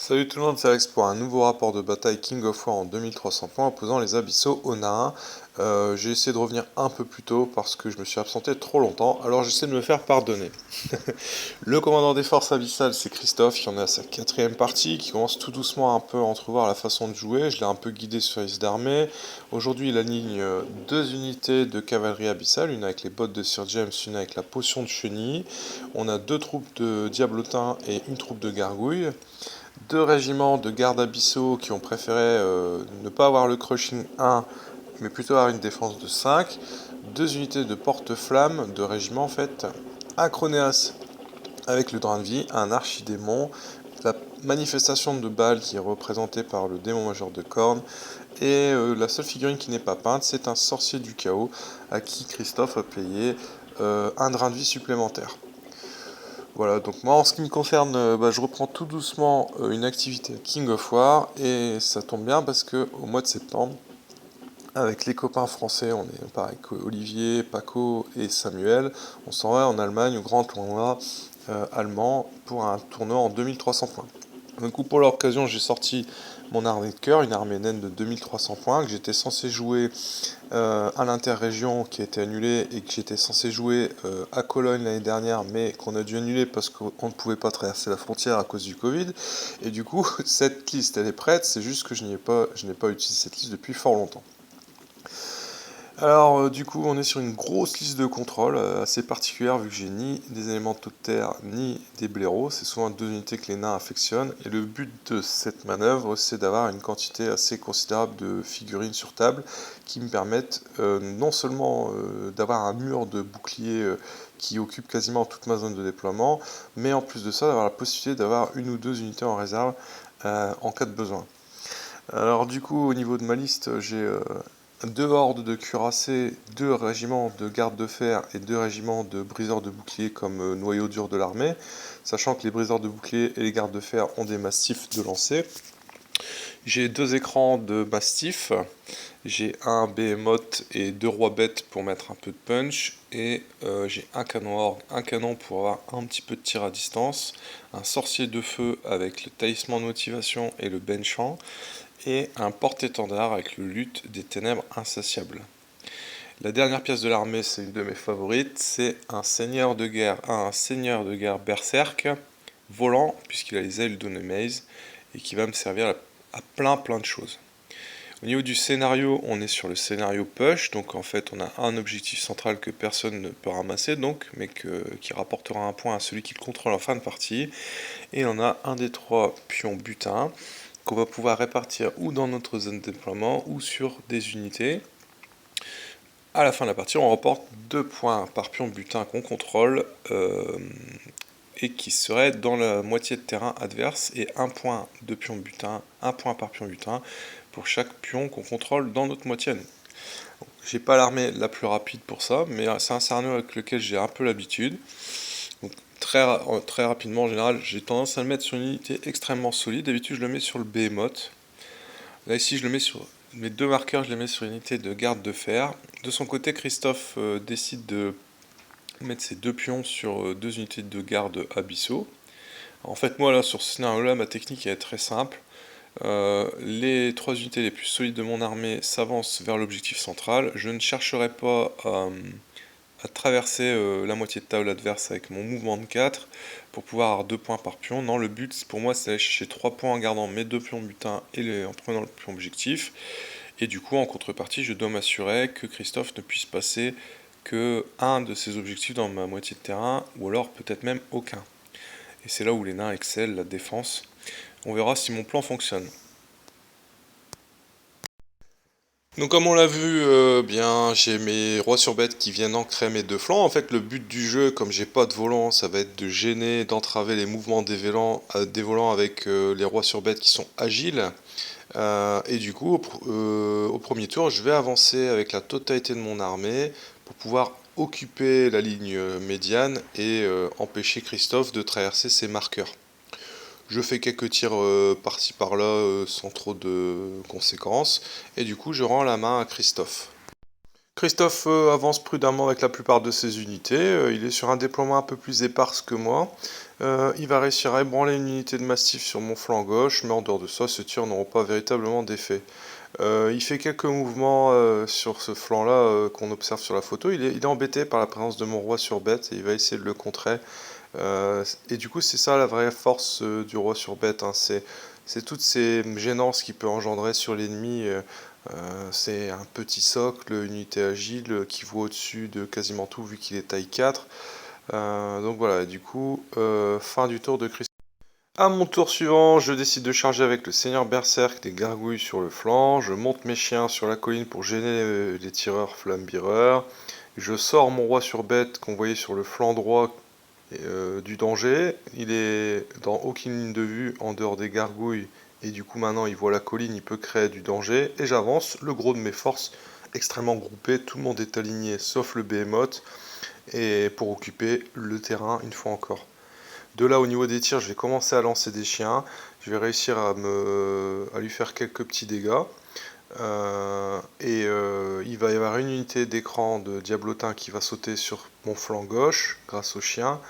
Salut tout le monde, c'est Alex pour un nouveau rapport de bataille King of War en 2300 points opposant les Abyssaux au nain. J'ai essayé de revenir un peu plus tôt parce que je me suis absenté trop longtemps, alors j'essaie de me faire pardonner. Le commandant des forces abyssales, c'est Christophe, il en est à sa quatrième partie, qui commence tout doucement à un peu entrevoir la façon de jouer. Je l'ai un peu guidé sur les d'armée. Aujourd'hui, il aligne deux unités de cavalerie abyssale, une avec les bottes de Sir James, une avec la potion de chenille. On a deux troupes de diablotins et une troupe de gargouilles. Deux régiments de gardes abyssaux qui ont préféré ne pas avoir le crushing 1, mais plutôt avoir une défense de 5. Deux unités de porte-flammes, de régiments en fait. Un Chronéas avec le drain de vie, un archidémon, la manifestation de Baal qui est représentée par le démon majeur de Corne, et la seule figurine qui n'est pas peinte, c'est un sorcier du chaos à qui Christophe a payé un drain de vie supplémentaire. Voilà, donc moi en ce qui me concerne, je reprends tout doucement une activité King of War et ça tombe bien parce que au mois de septembre, avec les copains français, on est pareil Olivier, Paco et Samuel, on s'en va en Allemagne au grand tournoi allemand pour un tournoi en 2300 points. Du coup, pour l'occasion, j'ai sorti mon armée de cœur, une armée naine de 2300 points que j'étais censé jouer à l'interrégion qui a été annulée et que j'étais censé jouer à Cologne l'année dernière mais qu'on a dû annuler parce qu'on ne pouvait pas traverser la frontière à cause du Covid. Et du coup, cette liste elle est prête, c'est juste que je n'ai pas utilisé cette liste depuis fort longtemps. Alors du coup on est sur une grosse liste de contrôle assez particulière vu que j'ai ni des éléments de toute terre ni des blaireaux, c'est souvent deux unités que les nains affectionnent et le but de cette manœuvre c'est d'avoir une quantité assez considérable de figurines sur table qui me permettent non seulement d'avoir un mur de boucliers qui occupe quasiment toute ma zone de déploiement, mais en plus de ça d'avoir la possibilité d'avoir une ou deux unités en réserve en cas de besoin. Alors du coup au niveau de ma liste j'ai deux hordes de cuirassés, deux régiments de gardes de fer et deux régiments de briseurs de boucliers comme noyau dur de l'armée, sachant que les briseurs de boucliers et les gardes de fer ont des mastifs de lancer. J'ai deux écrans de mastifs, j'ai un behemoth et deux rois bêtes pour mettre un peu de punch, et j'ai un canon orgue, un canon pour avoir un petit peu de tir à distance, un sorcier de feu avec le talisman de motivation et le benchant, et un porte-étendard avec le luth des ténèbres insatiables. La dernière pièce de l'armée, c'est une de mes favorites, c'est un seigneur de guerre berserk, volant, puisqu'il a les ailes d'Onomase, et qui va me servir à plein de choses. Au niveau du scénario, on est sur le scénario push, donc en fait on a un objectif central que personne ne peut ramasser, mais qui rapportera un point à celui qui le contrôle en fin de partie, et on a un des trois pions butin, qu'on va pouvoir répartir ou dans notre zone de déploiement ou sur des unités. À la fin de la partie, on remporte 2 points par pion butin qu'on contrôle et qui serait dans la moitié de terrain adverse, et 1 point de pion butin, 1 point par pion butin pour chaque pion qu'on contrôle dans notre moitié à nous. J'ai pas l'armée la plus rapide pour ça, mais c'est un scénario avec lequel j'ai un peu l'habitude. Donc très rapidement, en général, j'ai tendance à le mettre sur une unité extrêmement solide. D'habitude, je le mets sur le Behemoth. Là, ici, je le mets sur mes deux marqueurs, je les mets sur une unité de garde de fer. De son côté, Christophe décide de mettre ses deux pions sur deux unités de garde abyssaux. En fait, moi, là, sur ce scénario-là, ma technique est très simple. Les trois unités les plus solides de mon armée s'avancent vers l'objectif central. Je ne chercherai pas à traverser la moitié de table adverse avec mon mouvement de 4 pour pouvoir avoir 2 points par pion. Non, le but pour moi c'est d'aller chercher 3 points en gardant mes 2 pions butin et en prenant le pion objectif. Et du coup en contrepartie je dois m'assurer que Christophe ne puisse passer que un de ses objectifs dans ma moitié de terrain, ou alors peut-être même aucun. Et c'est là où les nains excellent, la défense. On verra si mon plan fonctionne. Donc comme on l'a vu, bien j'ai mes rois sur bête qui viennent ancrer mes deux flancs. En fait le but du jeu, comme j'ai pas de volant, ça va être de gêner, d'entraver les mouvements des volants avec les rois sur bête qui sont agiles. Et du coup au premier tour je vais avancer avec la totalité de mon armée pour pouvoir occuper la ligne médiane et empêcher Christophe de traverser ses marqueurs. Je fais quelques tirs par-ci par-là sans trop de conséquences. Et du coup, je rends la main à Christophe. Christophe avance prudemment avec la plupart de ses unités, il est sur un déploiement un peu plus éparse que moi. Il va réussir à ébranler une unité de massif sur mon flanc gauche, mais en dehors de ça, ces tirs n'auront pas véritablement d'effet. Il fait quelques mouvements sur ce flanc-là qu'on observe sur la photo. Il est embêté par la présence de mon roi sur bête et il va essayer de le contrer. Et du coup, c'est ça la vraie force du roi sur bête, hein. C'est toutes ces gênances qu'il peut engendrer sur l'ennemi. C'est un petit socle, une unité agile qui vaut au-dessus de quasiment tout vu qu'il est taille 4. Donc voilà, du coup, fin du tour de Christophe. À mon tour suivant, je décide de charger avec le Seigneur Berserk des gargouilles sur le flanc. Je monte mes chiens sur la colline pour gêner les tireurs flamme-bireurs. Je sors mon roi sur bête qu'on voyait sur le flanc droit du danger. Il est dans aucune ligne de vue en dehors des gargouilles. Et du coup maintenant il voit la colline, il peut créer du danger. Et j'avance, le gros de mes forces extrêmement groupées. Tout le monde est aligné sauf le Behemoth. Et pour occuper le terrain une fois encore. De là, au niveau des tirs, je vais commencer à lancer des chiens. Je vais réussir à lui faire quelques petits dégâts. Il va y avoir une unité d'écran de diablotin qui va sauter sur mon flanc gauche grâce au chien.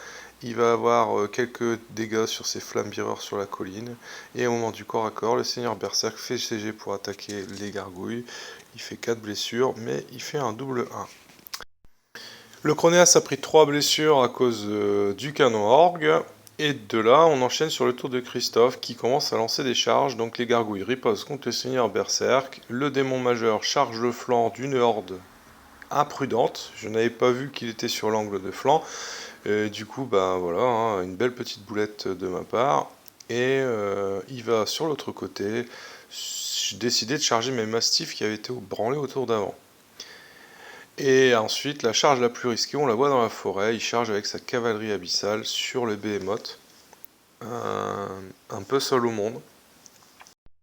Il va avoir quelques dégâts sur ses flammes-bireurs sur la colline. Et au moment du corps à corps, le Seigneur Berserk fait CG pour attaquer les gargouilles. Il fait 4 blessures, mais il fait un double 1. Le Chronéas a pris 3 blessures à cause du canon orgue. Et de là, on enchaîne sur le tour de Christophe qui commence à lancer des charges. Donc les gargouilles ripostent contre le Seigneur Berserk. Le démon majeur charge le flanc d'une horde imprudente. Je n'avais pas vu qu'il était sur l'angle de flanc. Du coup, bah voilà, hein, une belle petite boulette de ma part. Et il va sur l'autre côté décider de charger mes mastifs qui avaient été branlés au tour d'avant. Et ensuite, la charge la plus risquée, on la voit dans la forêt, il charge avec sa cavalerie abyssale sur le Behemoth, un peu seul au monde.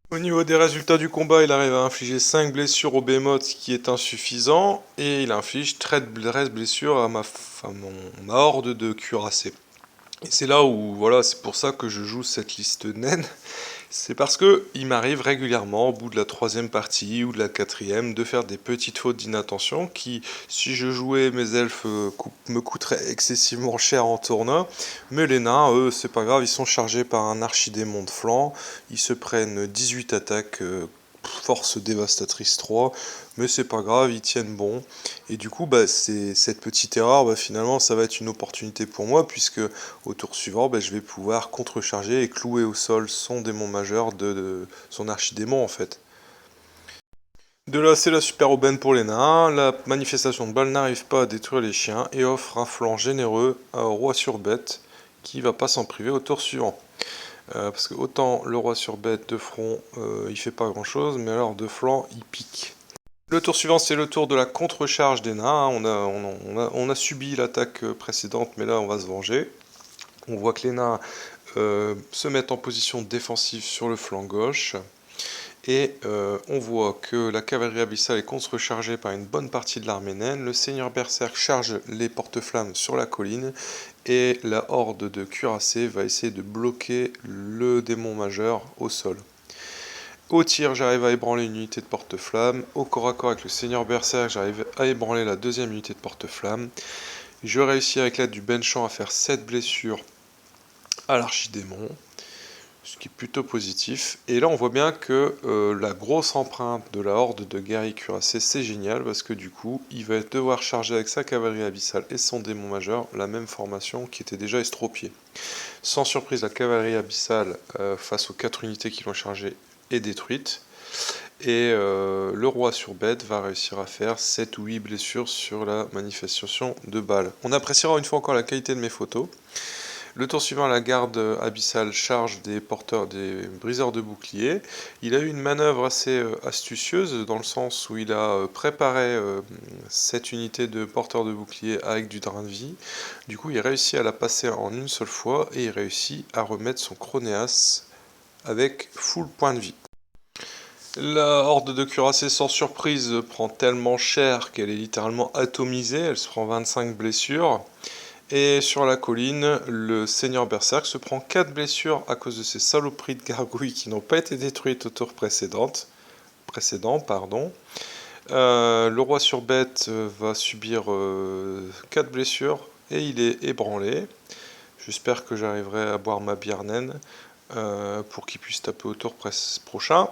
Au niveau des résultats du combat, il arrive à infliger 5 blessures au Behemoth, ce qui est insuffisant, et il inflige 13 blessures à ma horde de cuirassés. Et c'est là où, voilà, c'est pour ça que je joue cette liste naine. C'est parce que il m'arrive régulièrement, au bout de la 3e partie ou de la 4e, de faire des petites fautes d'inattention qui, si je jouais mes elfes, me coûteraient excessivement cher en tournoi. Mais les nains, eux, c'est pas grave, ils sont chargés par un archidémon de flanc. Ils se prennent 18 attaques, force dévastatrice 3, mais c'est pas grave, ils tiennent bon. Et du coup, bah, cette petite erreur, bah, finalement, ça va être une opportunité pour moi, puisque au tour suivant, bah, je vais pouvoir contrecharger et clouer au sol son démon majeur de son archidémon en fait. De là, c'est la super aubaine pour les nains. La manifestation de balle n'arrive pas à détruire les chiens et offre un flanc généreux au roi sur bête qui va pas s'en priver au tour suivant. Parce que autant le roi sur bête de front, il fait pas grand chose, mais alors de flanc, il pique. Le tour suivant, c'est le tour de la contre-charge des nains. On a subi l'attaque précédente, mais là, on va se venger. On voit que les nains se mettent en position défensive sur le flanc gauche. Et on voit que la cavalerie abyssale est contre-chargée par une bonne partie de l'armée naine. Le Seigneur Berserk charge les porte-flammes sur la colline. Et la horde de cuirassés va essayer de bloquer le démon majeur au sol. Au tir, j'arrive à ébranler une unité de porte-flammes. Au corps à corps avec le Seigneur Berserk, j'arrive à ébranler la 2e unité de porte-flammes. Je réussis avec l'aide du Benchamp à faire 7 blessures à l'archidémon, ce qui est plutôt positif. Et là, on voit bien que la grosse empreinte de la horde de guerriers cuirassés, c'est génial, parce que du coup, il va devoir charger avec sa cavalerie abyssale et son démon majeur la même formation qui était déjà estropiée. Sans surprise, la cavalerie abyssale, face aux 4 unités qui l'ont chargée, est détruite. Et le roi sur bête va réussir à faire 7 ou 8 blessures sur la manifestation de balles. On appréciera une fois encore la qualité de mes photos. Le tour suivant, la garde abyssale charge des briseurs de boucliers. Il a eu une manœuvre assez astucieuse dans le sens où il a préparé cette unité de porteurs de boucliers avec du drain de vie. Du coup, il réussit à la passer en une seule fois et il réussit à remettre son Chronéas avec full point de vie. La horde de cuirassés sans surprise prend tellement cher qu'elle est littéralement atomisée, elle se prend 25 blessures. Et sur la colline, le Seigneur Berserk se prend 4 blessures à cause de ces saloperies de gargouilles qui n'ont pas été détruites au tour précédent. Le roi sur bête va subir 4 blessures et il est ébranlé. J'espère que j'arriverai à boire ma bière naine pour qu'il puisse taper au tour prochain.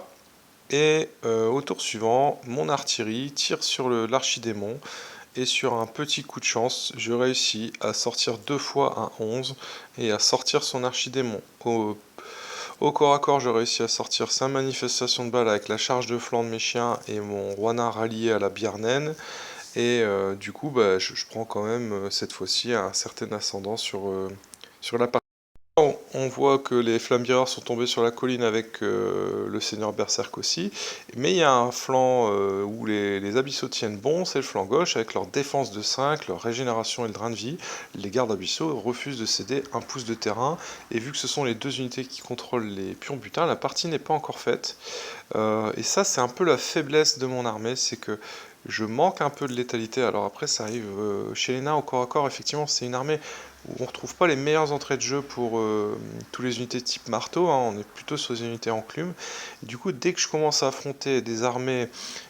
Et au tour suivant, mon artillerie tire sur l'archidémon. Et sur un petit coup de chance, je réussis à sortir 2 fois un 11 et à sortir son archidémon. Au corps à corps, je réussis à sortir 5 manifestations de balles avec la charge de flanc de mes chiens et mon roi nain rallié à la bière naine. Et du coup, bah, je prends quand même cette fois-ci un certain ascendant sur la partie. On voit que les flammes sont tombés sur la colline avec le seigneur Berserk aussi, mais il y a un flanc où les abyssaux tiennent bon, c'est le flanc gauche, avec leur défense de 5, leur régénération et le drain de vie. Les gardes abyssaux refusent de céder un pouce de terrain, et vu que ce sont les deux unités qui contrôlent les pions butins, la partie n'est pas encore faite. Et ça, c'est un peu la faiblesse de mon armée, c'est que je manque un peu de létalité. Alors après, ça arrive chez les nains au corps à corps, effectivement, c'est une armée où on retrouve pas les meilleures entrées de jeu pour tous les unités type marteau, hein, on est plutôt sur des unités enclumes. Du coup, dès que je commence à affronter des armées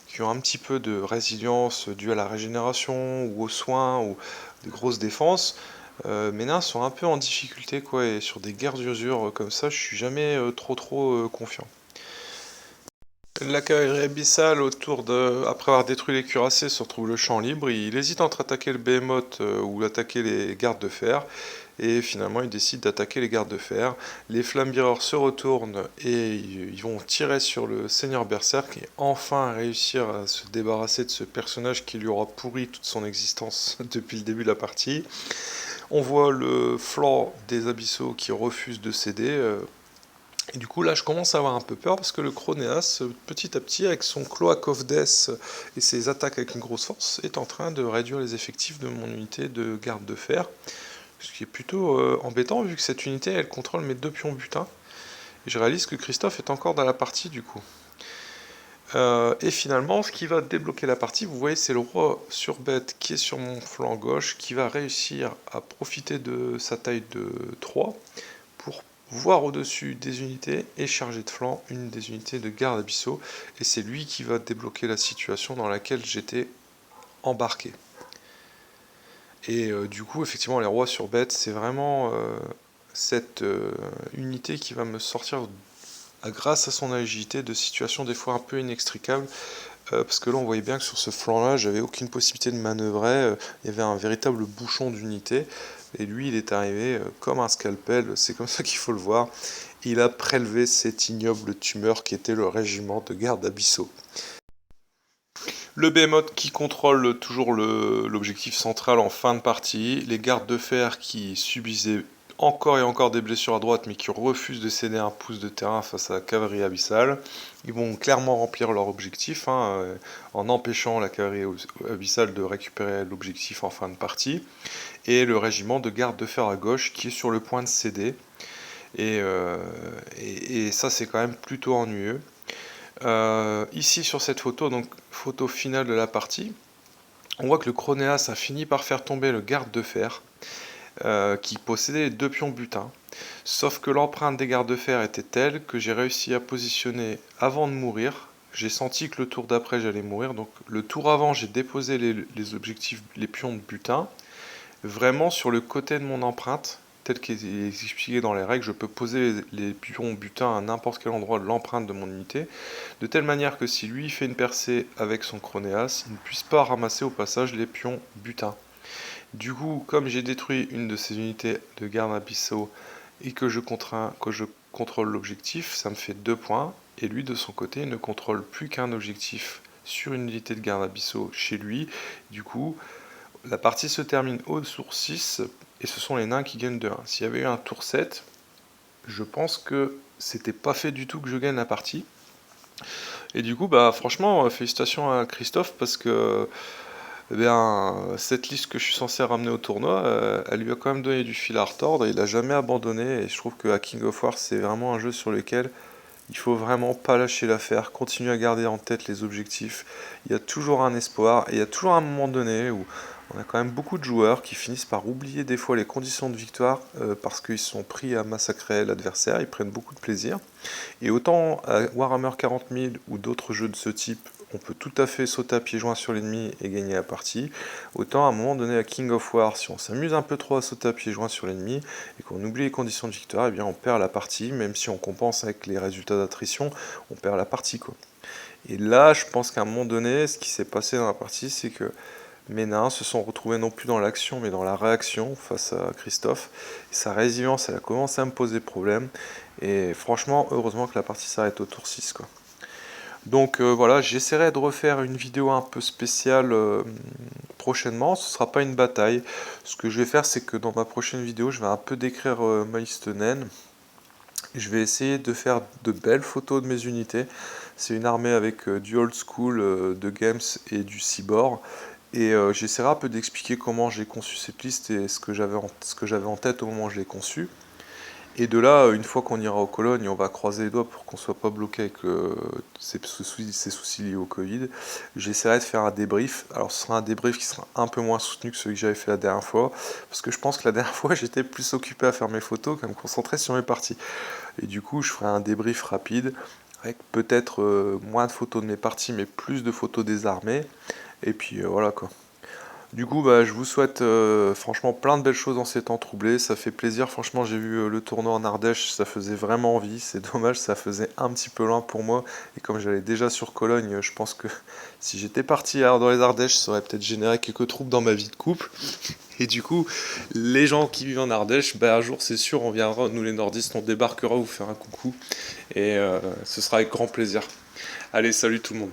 qui ont un petit peu de résilience due à la régénération ou aux soins ou des grosses défenses, mes nains sont un peu en difficulté, quoi, et sur des guerres d'usure comme ça, je suis jamais trop confiant. La cavalerie abyssale, après avoir détruit les cuirassés, se retrouve le champ libre. Il hésite entre attaquer le behemoth ou attaquer les gardes de fer. Et finalement, il décide d'attaquer les gardes de fer. Les flammes-bireurs se retournent et ils vont tirer sur le seigneur Berserk et enfin réussir à se débarrasser de ce personnage qui lui aura pourri toute son existence depuis le début de la partie. On voit le flanc des abyssaux qui refuse de céder. Et du coup, là, je commence à avoir un peu peur parce que le Chronéas, petit à petit, avec son Cloak of Death et ses attaques avec une grosse force, est en train de réduire les effectifs de mon unité de garde de fer. Ce qui est plutôt embêtant vu que cette unité, elle contrôle mes 2 pions butins. Et je réalise que Christophe est encore dans la partie du coup. Et finalement, ce qui va débloquer la partie, vous voyez, c'est le roi sur bête qui est sur mon flanc gauche, qui va réussir à profiter de sa taille de 3 pour voir au-dessus des unités et charger de flanc une des unités de garde abyssaux. Et c'est lui qui va débloquer la situation dans laquelle j'étais embarqué. Et du coup, effectivement, les rois sur bête, c'est vraiment cette unité qui va me sortir, grâce à son agilité, de situations des fois un peu inextricables. Parce que là, on voyait bien que sur ce flanc-là, j'avais aucune possibilité de manœuvrer. Il y avait un véritable bouchon d'unité. Et lui, il est arrivé comme un scalpel, c'est comme ça qu'il faut le voir. Il a prélevé cette ignoble tumeur qui était le régiment de garde abyssaux. Le Behemoth qui contrôle toujours l'objectif central en fin de partie. Les gardes de fer qui subissaient encore et encore des blessures à droite, mais qui refusent de céder un pouce de terrain face à la cavalerie abyssale. Ils vont clairement remplir leur objectif, en empêchant la cavalerie abyssale de récupérer l'objectif en fin de partie. Et le régiment de garde de fer à gauche qui est sur le point de céder. Et ça, c'est quand même plutôt ennuyeux. Ici sur cette photo, donc photo finale de la partie, on voit que le Chronéas a fini par faire tomber le garde de fer qui possédait les 2 pions butins. Sauf que l'empreinte des gardes de fer était telle que j'ai réussi à positionner avant de mourir. J'ai senti que le tour d'après j'allais mourir, donc le tour avant j'ai déposé les objectifs, les pions de butin, vraiment sur le côté de mon empreinte, tel qu'il est expliqué dans les règles. Je peux poser les pions butin à n'importe quel endroit de l'empreinte de mon unité, de telle manière que si lui fait une percée avec son Chronéas, il ne puisse pas ramasser au passage les pions butin. Du coup, comme j'ai détruit une de ces unités de garde abyssaux et que je contrôle l'objectif, ça me fait 2 points, et lui de son côté ne contrôle plus qu'un objectif sur une unité de garde abyssaux chez lui. Du coup, la partie se termine au tour 6, et ce sont les nains qui gagnent de 1. S'il y avait eu un tour 7, je pense que c'était pas fait du tout que je gagne la partie. Et du coup, bah franchement, félicitations à Christophe, parce que cette liste que je suis censé ramener au tournoi, elle lui a quand même donné du fil à retordre, et il a jamais abandonné. Et je trouve que King of War, c'est vraiment un jeu sur lequel il faut vraiment pas lâcher l'affaire, continuer à garder en tête les objectifs. Il y a toujours un espoir, et il y a toujours un moment donné où on a quand même beaucoup de joueurs qui finissent par oublier des fois les conditions de victoire parce qu'ils sont pris à massacrer l'adversaire, ils prennent beaucoup de plaisir. Et autant à Warhammer 40 000 ou d'autres jeux de ce type, on peut tout à fait sauter à pieds joints sur l'ennemi et gagner la partie. Autant à un moment donné à King of War, si on s'amuse un peu trop à sauter à pieds joints sur l'ennemi et qu'on oublie les conditions de victoire, eh bien on perd la partie, même si on compense avec les résultats d'attrition, on perd la partie quoi. Et là, je pense qu'à un moment donné, ce qui s'est passé dans la partie, c'est que mes nains se sont retrouvés non plus dans l'action, mais dans la réaction face à Christophe. Et sa résilience, elle a commencé à me poser problème. Et franchement, heureusement que la partie s'arrête au tour 6, quoi. Donc voilà, j'essaierai de refaire une vidéo un peu spéciale prochainement. Ce ne sera pas une bataille. Ce que je vais faire, c'est que dans ma prochaine vidéo, je vais un peu décrire Meistenen. Je vais essayer de faire de belles photos de mes unités. C'est une armée avec du old school, de games et du cyborg. Et j'essaierai un peu d'expliquer comment j'ai conçu cette liste et ce que j'avais en tête au moment où je l'ai conçue. Et de là, une fois qu'on ira aux colonnes, on va croiser les doigts pour qu'on soit pas bloqué avec ces soucis liés au Covid. J'essaierai de faire un débrief. Alors ce sera un débrief qui sera un peu moins soutenu que celui que j'avais fait la dernière fois, parce que je pense que la dernière fois j'étais plus occupé à faire mes photos qu'à me concentrer sur mes parties. Et du coup, je ferai un débrief rapide, avec peut-être moins de photos de mes parties, mais plus de photos des armées. Et puis voilà quoi. Du coup, bah, je vous souhaite franchement plein de belles choses en ces temps troublés. Ça fait plaisir. Franchement, j'ai vu le tournoi en Ardèche, ça faisait vraiment envie. C'est dommage, ça faisait un petit peu loin pour moi. Et comme j'allais déjà sur Cologne, je pense que si j'étais parti dans les Ardèches, ça aurait peut-être généré quelques troubles dans ma vie de couple. Et du coup, les gens qui vivent en Ardèche, bah, un jour, c'est sûr, on viendra, nous les nordistes, on débarquera vous faire un coucou. Et ce sera avec grand plaisir. Allez, salut tout le monde.